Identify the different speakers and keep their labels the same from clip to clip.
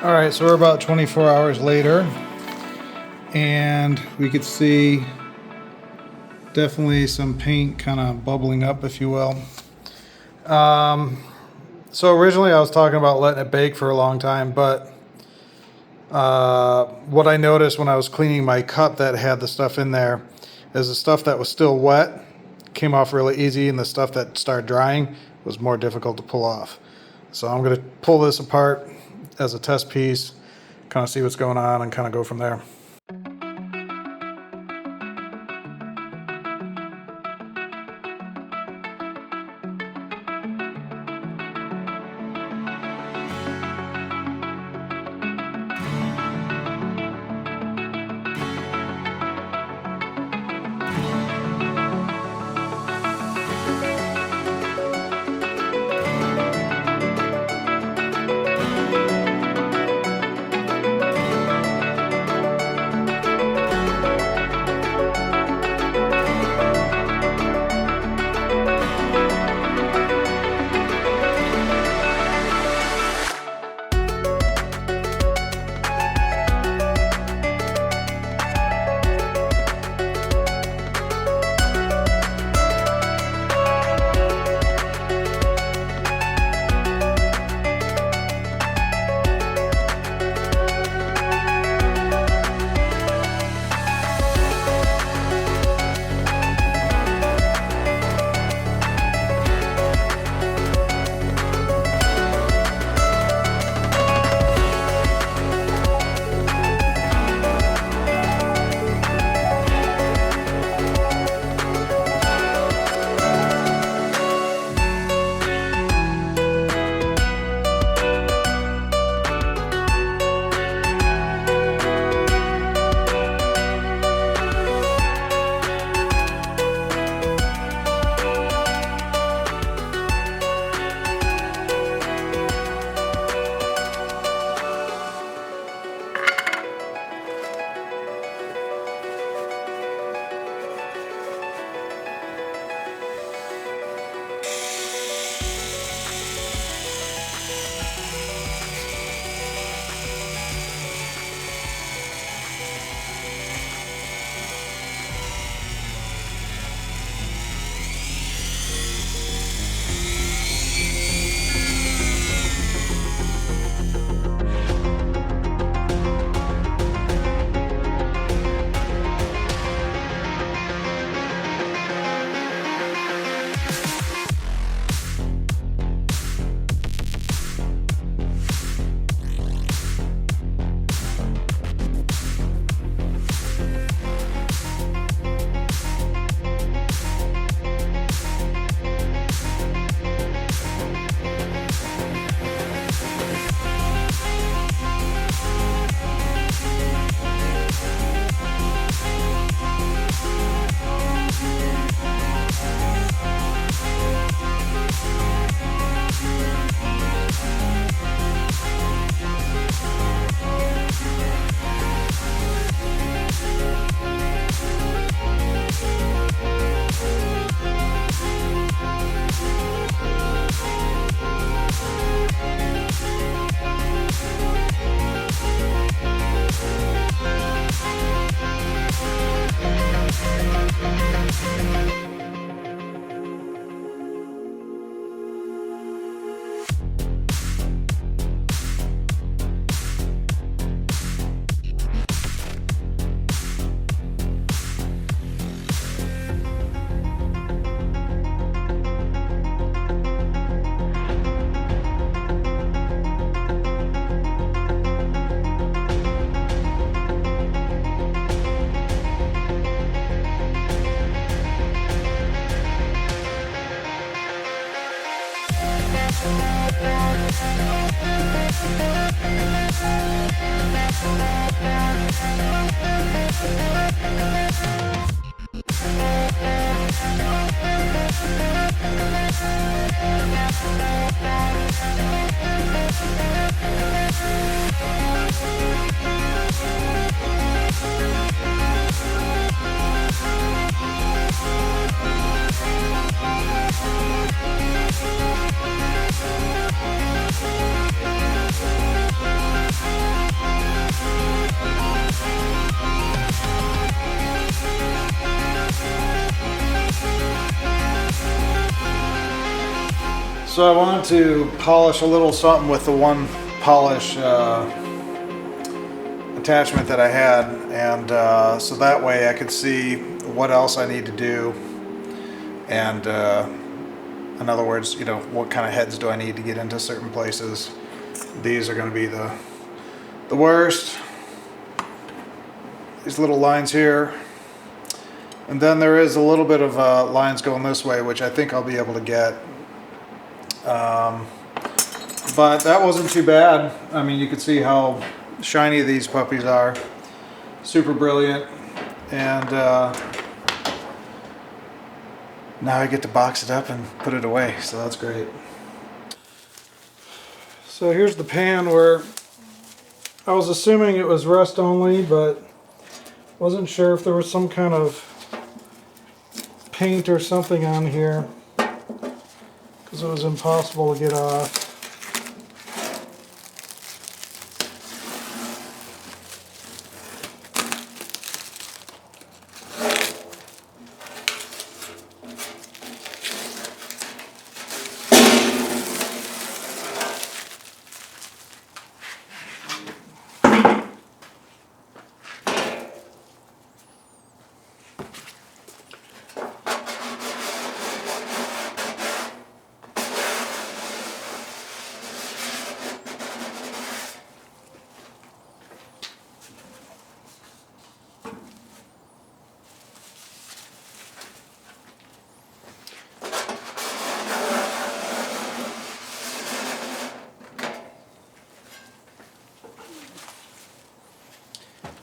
Speaker 1: All right, so we're about 24 hours later, and we could see definitely some paint kind of bubbling up, if you will. So originally I was talking about letting it bake for a long time, but what I noticed when I was cleaning my cup that had the stuff in there is the stuff that was still wet came off really easy, and the stuff that started drying was more difficult to pull off. So I'm going to pull this apart as a test piece, kind of see what's going on, and kind of go from there. So I wanted to polish a little something with the one polish attachment that I had, and so that way I could see what else I need to do, and in other words, you know, what kind of heads do I need to get into certain places. These are going to be the worst. These little lines here, and then there is a little bit of lines going this way, which I think I'll be able to get. But that wasn't too bad. I mean, you can see how shiny these puppies are. Super brilliant. And now I get to box it up and put it away, so that's great. So here's the pan where I was assuming it was rust only, but wasn't sure if there was some kind of paint or something on here, because it was impossible to get off.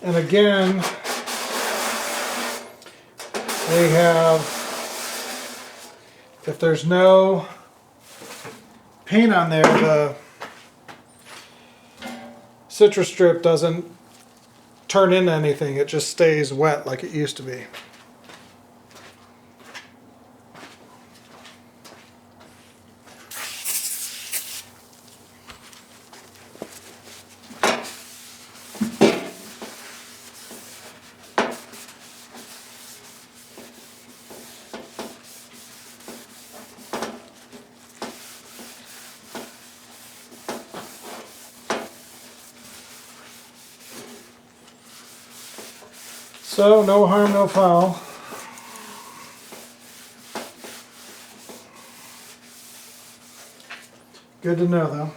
Speaker 1: And again, they have, if there's no paint on there, the citrus strip doesn't turn into anything. It just stays wet like it used to be. So, no harm, no foul. Good to know, though.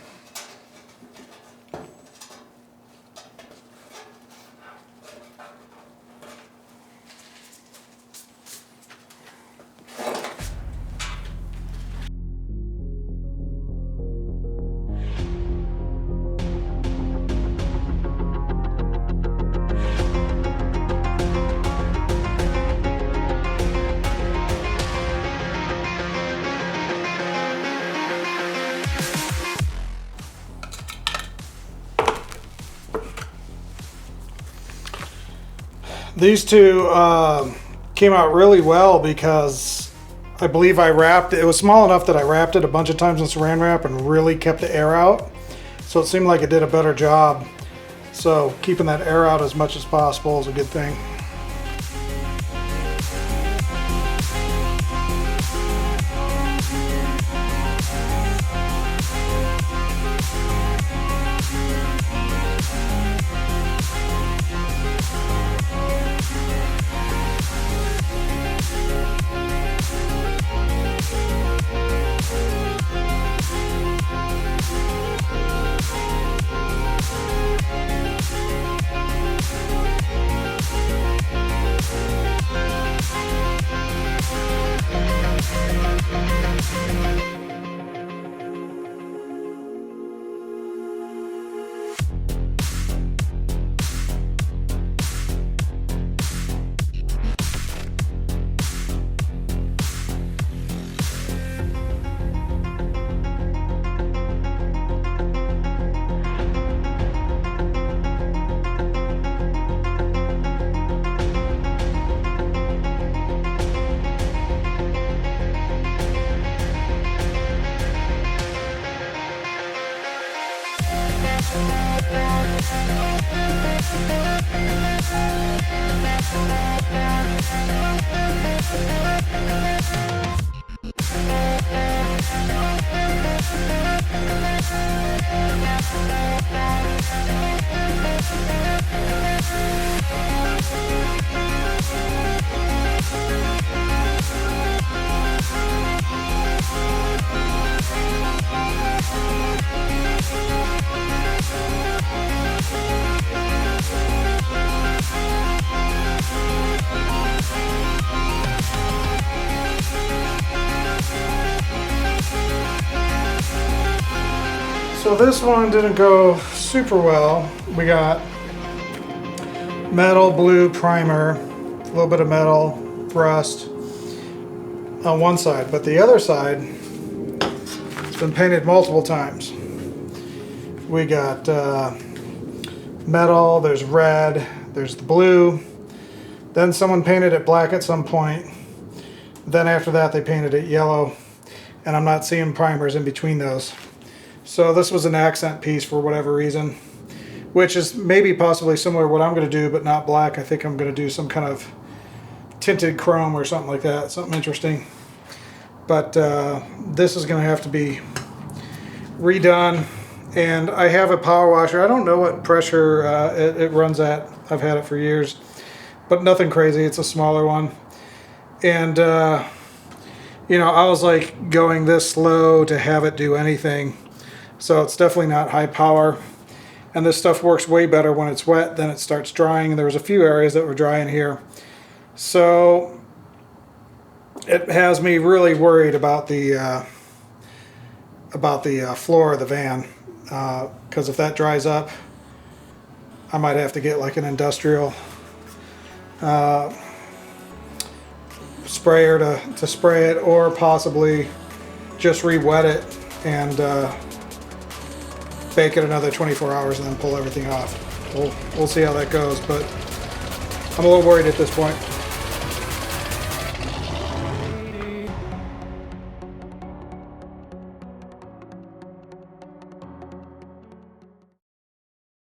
Speaker 1: These two came out really well because I believe I wrapped it. It was small enough that I wrapped it a bunch of times in saran wrap and really kept the air out. So it seemed like it did a better job. So keeping that air out as much as possible is a good thing. So this one didn't go super well. We got metal blue primer, a little bit of metal rust on one side, but the other side it's been painted multiple times. We got metal, there's red, there's the blue, then someone painted it black at some point, then after that they painted it yellow, and I'm not seeing primers in between those. So this was an accent piece for whatever reason, which is maybe possibly similar to what I'm going to do, but not black. I think I'm going to do some kind of tinted chrome or something like that, something interesting. But this is going to have to be redone. And I have a power washer. I don't know what pressure it runs at. I've had it for years, but nothing crazy. It's a smaller one. And, you know, I was like going this slow to have it do anything. So it's definitely not high power, and this stuff works way better when it's wet. Then it starts drying, and there was a few areas that were dry in here. So it has me really worried about the floor of the van, because if that dries up, I might have to get like an industrial sprayer to spray it, or possibly just re-wet it and bake it another 24 hours and then pull everything off. We'll see how that goes, but I'm a little worried at this point.